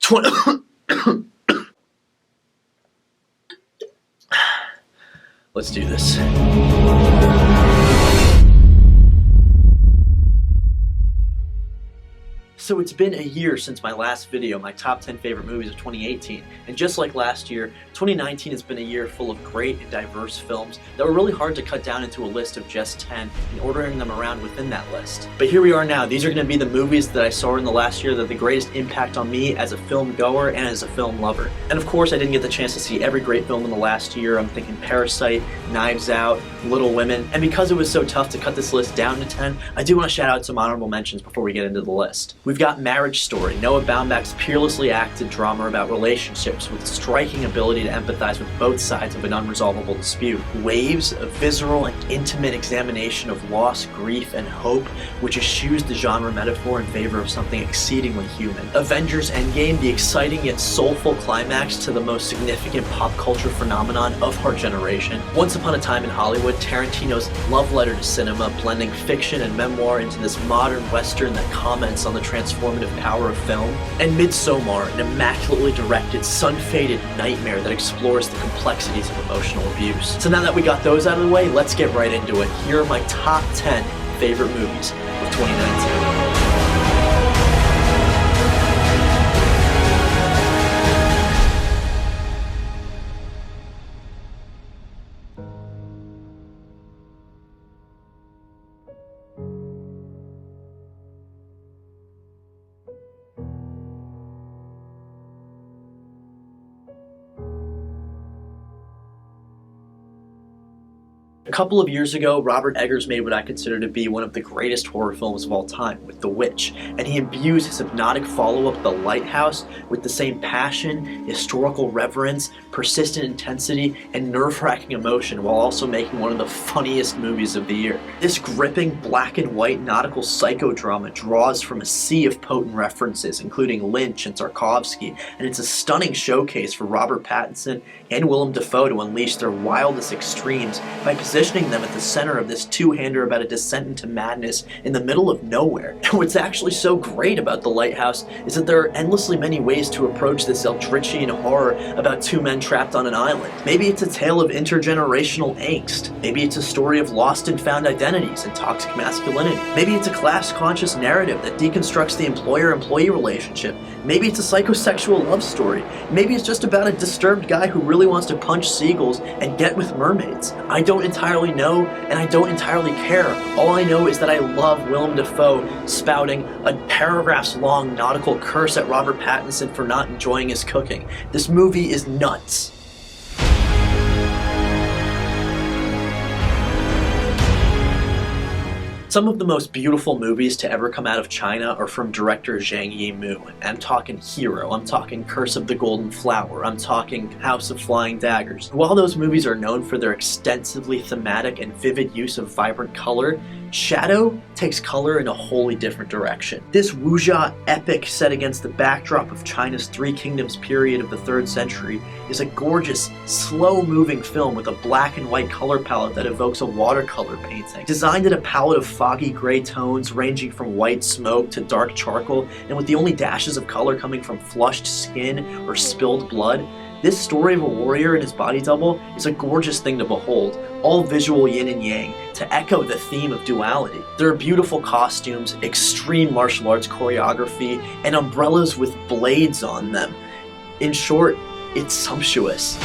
20 Let's do this. So it's been a year since my last video, my top 10 favorite movies of 2018, and just like last year, 2019 has been a year full of great and diverse films that were really hard to cut down into a list of just 10 and ordering them around within that list. But here we are now. These are going to be the movies that I saw in the last year that had the greatest impact on me as a film goer and as a film lover. And of course, I didn't get the chance to see every great film in the last year. I'm thinking Parasite, Knives Out, Little Women, and because it was so tough to cut this list down to 10, I do want to shout out some honorable mentions before we get into the list. We've got Marriage Story, Noah Baumbach's peerlessly acted drama about relationships with a striking ability to empathize with both sides of an unresolvable dispute. Waves, a visceral and intimate examination of loss, grief, and hope, which eschews the genre metaphor in favor of something exceedingly human. Avengers Endgame, the exciting yet soulful climax to the most significant pop culture phenomenon of our generation. Once Upon a Time in Hollywood, Tarantino's love letter to cinema, blending fiction and memoir into this modern western that comments on the transformative power of film. And Midsommar, an immaculately directed, sun-faded nightmare that explores the complexities of emotional abuse. So now that we got those out of the way, let's get right into it. Here are my top 10 favorite movies of 2019. A couple of years ago, Robert Eggers made what I consider to be one of the greatest horror films of all time, with The Witch, and he imbues his hypnotic follow-up, The Lighthouse, with the same passion, historical reverence, persistent intensity, and nerve-wracking emotion, while also making one of the funniest movies of the year. This gripping black and white nautical psychodrama draws from a sea of potent references, including Lynch and Tarkovsky, and it's a stunning showcase for Robert Pattinson and Willem Dafoe to unleash their wildest extremes by positioning them at the center of this two-hander about a descent into madness in the middle of nowhere. And what's actually so great about The Lighthouse is that there are endlessly many ways to approach this Eldritchian horror about two men trapped on an island. Maybe it's a tale of intergenerational angst. Maybe it's a story of lost and found identities and toxic masculinity. Maybe it's a class-conscious narrative that deconstructs the employer-employee relationship. Maybe it's a psychosexual love story. Maybe it's just about a disturbed guy who really wants to punch seagulls and get with mermaids. I don't entirely know, and I don't entirely care. All I know is that I love Willem Dafoe spouting a paragraphs-long nautical curse at Robert Pattinson for not enjoying his cooking. This movie is nuts. Some of the most beautiful movies to ever come out of China are from director Zhang Yimou. I'm talking Hero, I'm talking Curse of the Golden Flower, I'm talking House of Flying Daggers. While those movies are known for their extensively thematic and vivid use of vibrant color, Shadow takes color in a wholly different direction. This wuxia epic set against the backdrop of China's Three Kingdoms period of the 3rd century is a gorgeous, slow-moving film with a black and white color palette that evokes a watercolor painting. Designed in a palette of foggy gray tones ranging from white smoke to dark charcoal, and with the only dashes of color coming from flushed skin or spilled blood, this story of a warrior and his body double is a gorgeous thing to behold, all visual yin and yang, to echo the theme of duality. There are beautiful costumes, extreme martial arts choreography, and umbrellas with blades on them. In short, it's sumptuous.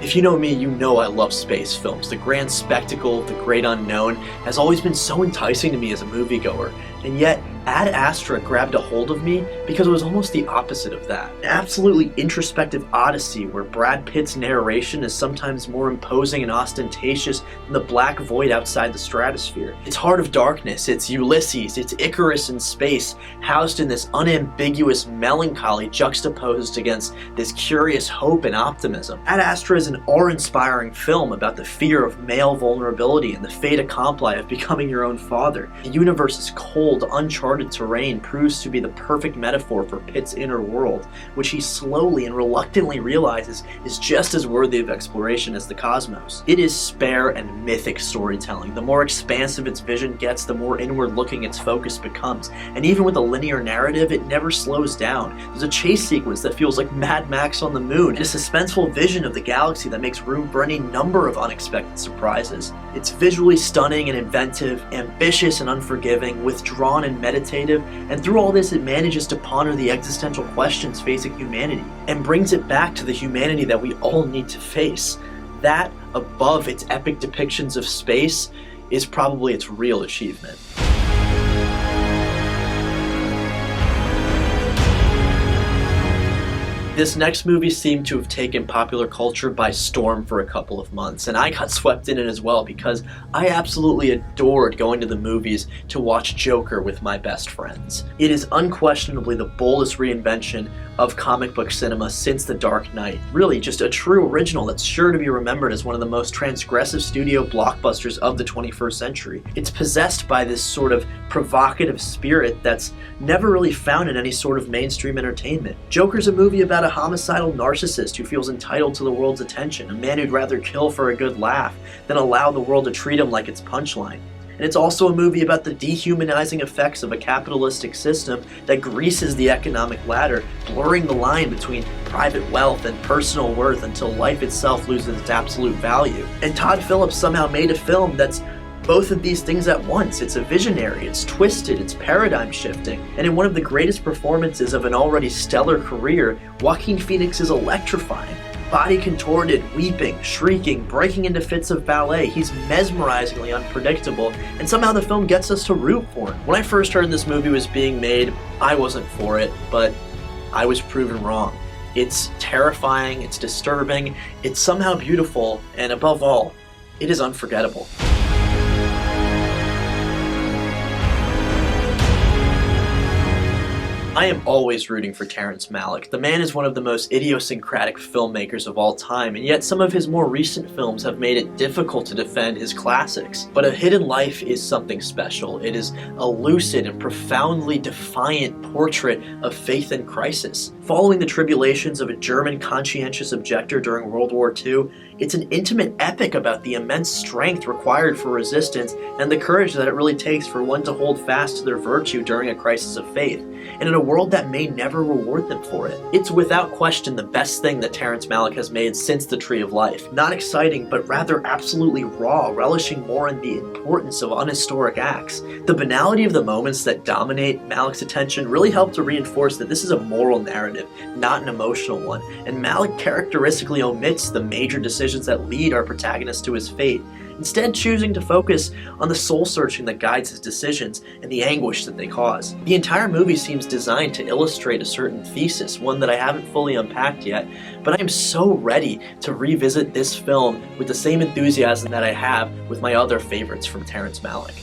If you know me, you know I love space films. The grand spectacle of the great unknown has always been so enticing to me as a moviegoer, and yet Ad Astra grabbed a hold of me because it was almost the opposite of that. An absolutely introspective odyssey where Brad Pitt's narration is sometimes more imposing and ostentatious than the black void outside the stratosphere. It's Heart of Darkness, it's Ulysses, it's Icarus in space, housed in this unambiguous melancholy juxtaposed against this curious hope and optimism. Ad Astra is an awe-inspiring film about the fear of male vulnerability and the fait accompli of becoming your own father. The universe is cold cold, uncharted terrain proves to be the perfect metaphor for Pitt's inner world, which he slowly and reluctantly realizes is just as worthy of exploration as the cosmos. It is spare and mythic storytelling. The more expansive its vision gets, the more inward-looking its focus becomes, and even with a linear narrative, it never slows down. There's a chase sequence that feels like Mad Max on the moon, and a suspenseful vision of the galaxy that makes room for any number of unexpected surprises. It's visually stunning and inventive, ambitious and unforgiving, withdrawn and meditative, and through all this it manages to ponder the existential questions facing humanity, and brings it back to the humanity that we all need to face. That, above its epic depictions of space, is probably its real achievement. This next movie seemed to have taken popular culture by storm for a couple of months, and I got swept in it as well because I absolutely adored going to the movies to watch Joker with my best friends. It is unquestionably the boldest reinvention of comic book cinema since The Dark Knight. Really, just a true original that's sure to be remembered as one of the most transgressive studio blockbusters of the 21st century. It's possessed by this sort of provocative spirit that's never really found in any sort of mainstream entertainment. Joker's a movie about a homicidal narcissist who feels entitled to the world's attention, a man who'd rather kill for a good laugh than allow the world to treat him like its punchline. And it's also a movie about the dehumanizing effects of a capitalistic system that greases the economic ladder, blurring the line between private wealth and personal worth until life itself loses its absolute value. And Todd Phillips somehow made a film that's both of these things at once. It's a visionary, it's twisted, it's paradigm shifting, and in one of the greatest performances of an already stellar career, Joaquin Phoenix is electrifying. Body contorted, weeping, shrieking, breaking into fits of ballet. He's mesmerizingly unpredictable, and somehow the film gets us to root for him. When I first heard this movie was being made, I wasn't for it, but I was proven wrong. It's terrifying, it's disturbing, it's somehow beautiful, and above all, it is unforgettable. I am always rooting for Terrence Malick. The man is one of the most idiosyncratic filmmakers of all time, and yet some of his more recent films have made it difficult to defend his classics. But A Hidden Life is something special. It is a lucid and profoundly defiant portrait of faith in crisis. Following the tribulations of a German conscientious objector during World War II, it's an intimate epic about the immense strength required for resistance and the courage that it really takes for one to hold fast to their virtue during a crisis of faith, and in a world that may never reward them for it. It's without question the best thing that Terrence Malick has made since The Tree of Life. Not exciting, but rather absolutely raw, relishing more in the importance of unhistoric acts. The banality of the moments that dominate Malick's attention really help to reinforce that this is a moral narrative, not an emotional one, and Malick characteristically omits the major decisions that lead our protagonist to his fate, instead choosing to focus on the soul-searching that guides his decisions and the anguish that they cause. The entire movie seems designed to illustrate a certain thesis, one that I haven't fully unpacked yet, but I am so ready to revisit this film with the same enthusiasm that I have with my other favorites from Terrence Malick.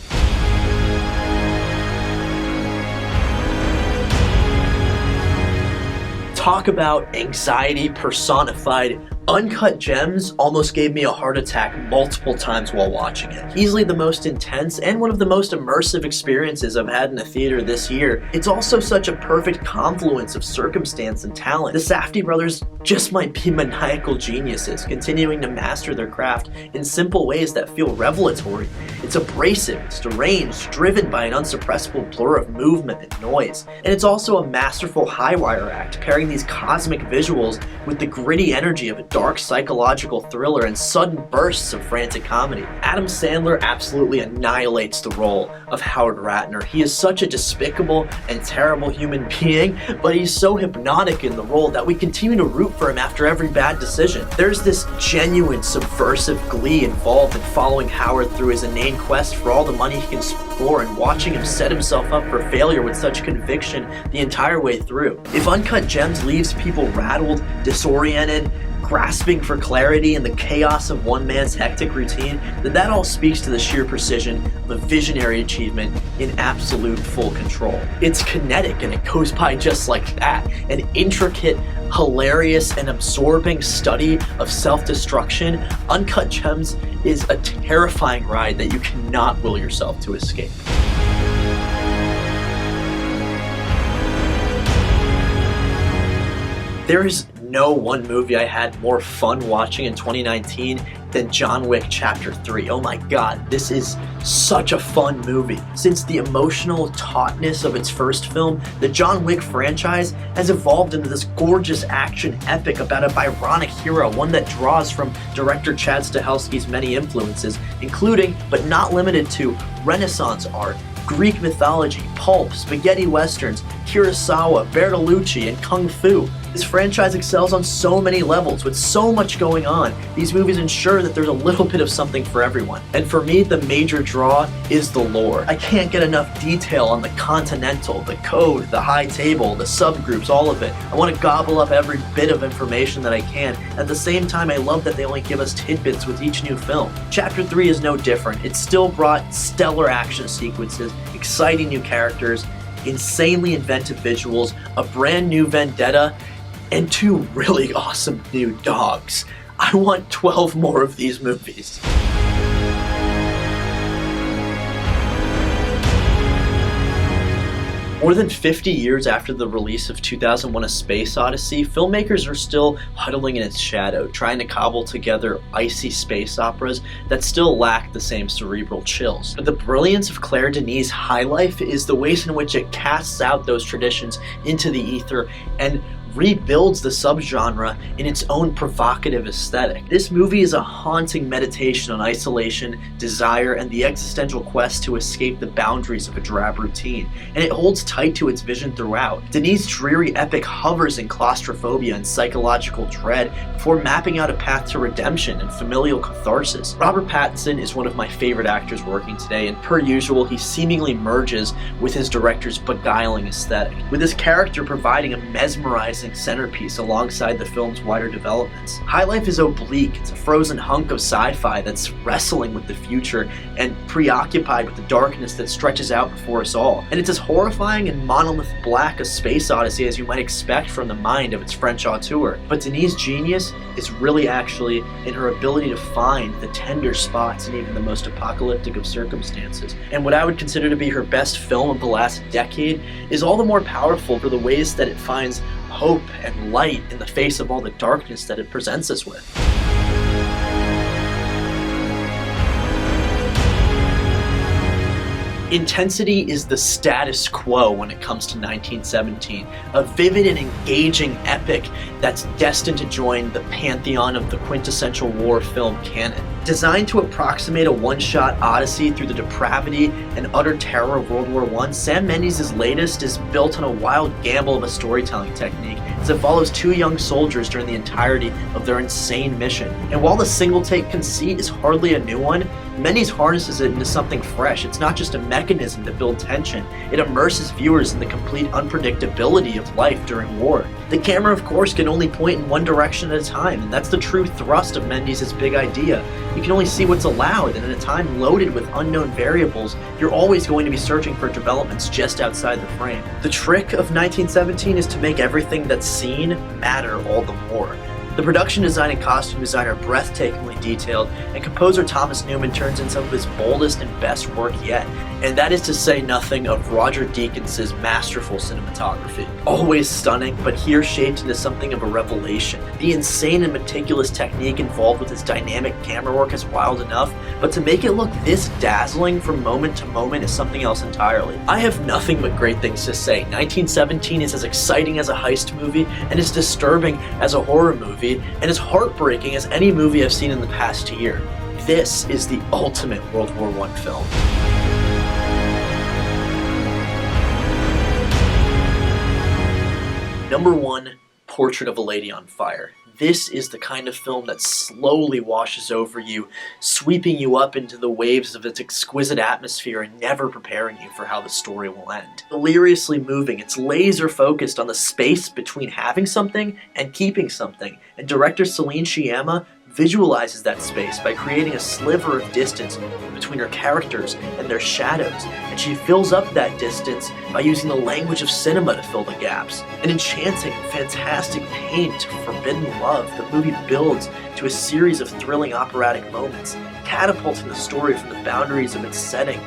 Talk about anxiety personified. Uncut Gems almost gave me a heart attack multiple times while watching it. Easily the most intense and one of the most immersive experiences I've had in a theater this year. It's also such a perfect confluence of circumstance and talent. The Safdie brothers just might be maniacal geniuses, continuing to master their craft in simple ways that feel revelatory. It's abrasive, it's deranged, driven by an unsuppressible blur of movement and noise. And it's also a masterful high-wire act, pairing these cosmic visuals with the gritty energy of a dark psychological thriller and sudden bursts of frantic comedy. Adam Sandler absolutely annihilates the role of Howard Ratner. He is such a despicable and terrible human being, but he's so hypnotic in the role that we continue to root for him after every bad decision. There's this genuine subversive glee involved in following Howard through his inane quest for all the money he can score and watching him set himself up for failure with such conviction the entire way through. If Uncut Gems leaves people rattled, disoriented, grasping for clarity in the chaos of one man's hectic routine, then that all speaks to the sheer precision of a visionary achievement in absolute full control. It's kinetic and it goes by just like that. An intricate, hilarious, and absorbing study of self-destruction, Uncut Gems is a terrifying ride that you cannot will yourself to escape. There is no one movie I had more fun watching in 2019 than John Wick Chapter 3. Oh my god, this is such a fun movie. Since the emotional tautness of its first film, the John Wick franchise has evolved into this gorgeous action epic about a Byronic hero, one that draws from director Chad Stahelski's many influences, including, but not limited to, Renaissance art, Greek mythology, pulp, spaghetti westerns, Kurosawa, Bertolucci, and Kung Fu. This franchise excels on so many levels, with so much going on. These movies ensure that there's a little bit of something for everyone. And for me, the major draw is the lore. I can't get enough detail on the Continental, the Code, the High Table, the subgroups, all of it. I want to gobble up every bit of information that I can. At the same time, I love that they only give us tidbits with each new film. Chapter 3 is no different. It still brought stellar action sequences, exciting new characters, insanely inventive visuals, a brand new vendetta, and 2 really awesome new dogs. I want 12 more of these movies. More than 50 years after the release of 2001: A Space Odyssey, filmmakers are still huddling in its shadow, trying to cobble together icy space operas that still lack the same cerebral chills. But the brilliance of Claire Denis' High Life is the ways in which it casts out those traditions into the ether and rebuilds the subgenre in its own provocative aesthetic. This movie is a haunting meditation on isolation, desire, and the existential quest to escape the boundaries of a drab routine, and it holds tight to its vision throughout. Denis' dreary epic hovers in claustrophobia and psychological dread before mapping out a path to redemption and familial catharsis. Robert Pattinson is one of my favorite actors working today, and per usual, he seemingly merges with his director's beguiling aesthetic, with his character providing a mesmerizing centerpiece alongside the film's wider developments. High Life is oblique. It's a frozen hunk of sci-fi that's wrestling with the future and preoccupied with the darkness that stretches out before us all. And it's as horrifying and monolith black a space odyssey as you might expect from the mind of its French auteur. But Denis' genius is really actually in her ability to find the tender spots in even the most apocalyptic of circumstances. And what I would consider to be her best film of the last decade is all the more powerful for the ways that it finds hope and light in the face of all the darkness that it presents us with. Intensity is the status quo when it comes to 1917, a vivid and engaging epic that's destined to join the pantheon of the quintessential war film canon. Designed to approximate a one-shot odyssey through the depravity and utter terror of World War I, Sam Mendes' latest is built on a wild gamble of a storytelling technique as it follows 2 young soldiers during the entirety of their insane mission. And while the single-take conceit is hardly a new one, Mendes harnesses it into something fresh. It's not just a mechanism to build tension, it immerses viewers in the complete unpredictability of life during war. The camera, of course, can only point in one direction at a time, and that's the true thrust of Mendes' big idea. You can only see what's allowed, and in a time loaded with unknown variables, you're always going to be searching for developments just outside the frame. The trick of 1917 is to make everything that's seen matter all the more. The production design and costume design are breathtakingly detailed, and composer Thomas Newman turns in some of his boldest and best work yet, and that is to say nothing of Roger Deakins' masterful cinematography. Always stunning, but here shaped into something of a revelation. The insane and meticulous technique involved with his dynamic camera work is wild enough, but to make it look this dazzling from moment to moment is something else entirely. I have nothing but great things to say. 1917 is as exciting as a heist movie, and as disturbing as a horror movie, and as heartbreaking as any movie I've seen in the past year. This is the ultimate World War I film. Number 1, Portrait of a Lady on Fire. This is the kind of film that slowly washes over you, sweeping you up into the waves of its exquisite atmosphere and never preparing you for how the story will end. Deliriously moving, it's laser focused on the space between having something and keeping something, and director Celine Sciamma visualizes that space by creating a sliver of distance between her characters and their shadows, and she fills up that distance by using the language of cinema to fill the gaps. An enchanting, fantastic paint to forbidden love, the movie builds to a series of thrilling operatic moments, catapulting the story from the boundaries of its setting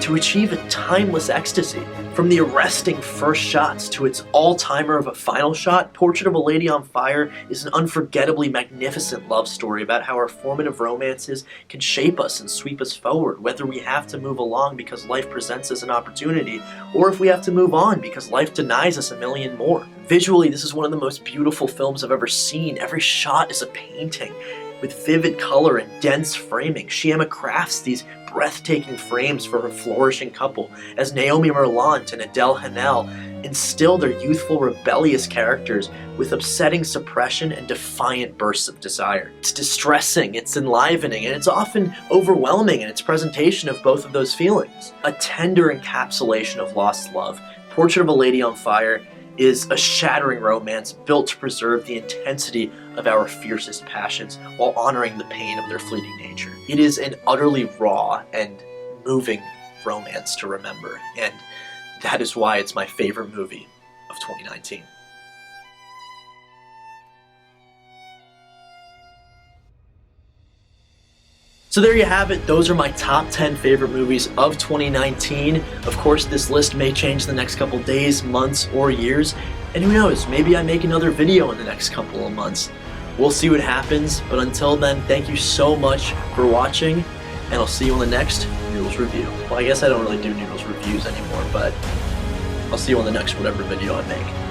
to achieve a timeless ecstasy. From the arresting first shots to its all-timer of a final shot, Portrait of a Lady on Fire is an unforgettably magnificent love story about how our formative romances can shape us and sweep us forward, whether we have to move along because life presents us an opportunity, or if we have to move on because life denies us a million more. Visually, this is one of the most beautiful films I've ever seen. Every shot is a painting, with vivid color and dense framing. Shyama crafts these breathtaking frames for her flourishing couple, as Naomi Merlant and Adele Haenel instill their youthful, rebellious characters with upsetting suppression and defiant bursts of desire. It's distressing, it's enlivening, and it's often overwhelming in its presentation of both of those feelings. A tender encapsulation of lost love, Portrait of a Lady on Fire is a shattering romance built to preserve the intensity of our fiercest passions while honoring the pain of their fleeting nature. It is an utterly raw and moving romance to remember, and that is why it's my favorite movie of 2019. So there you have it. Those are my top 10 favorite movies of 2019. Of course, this list may change the next couple days, months, or years. And who knows, maybe I make another video in the next couple of months. We'll see what happens. But until then, thank you so much for watching. And I'll see you on the next Noodles review. Well, I guess I don't really do Noodles reviews anymore, but I'll see you on the next whatever video I make.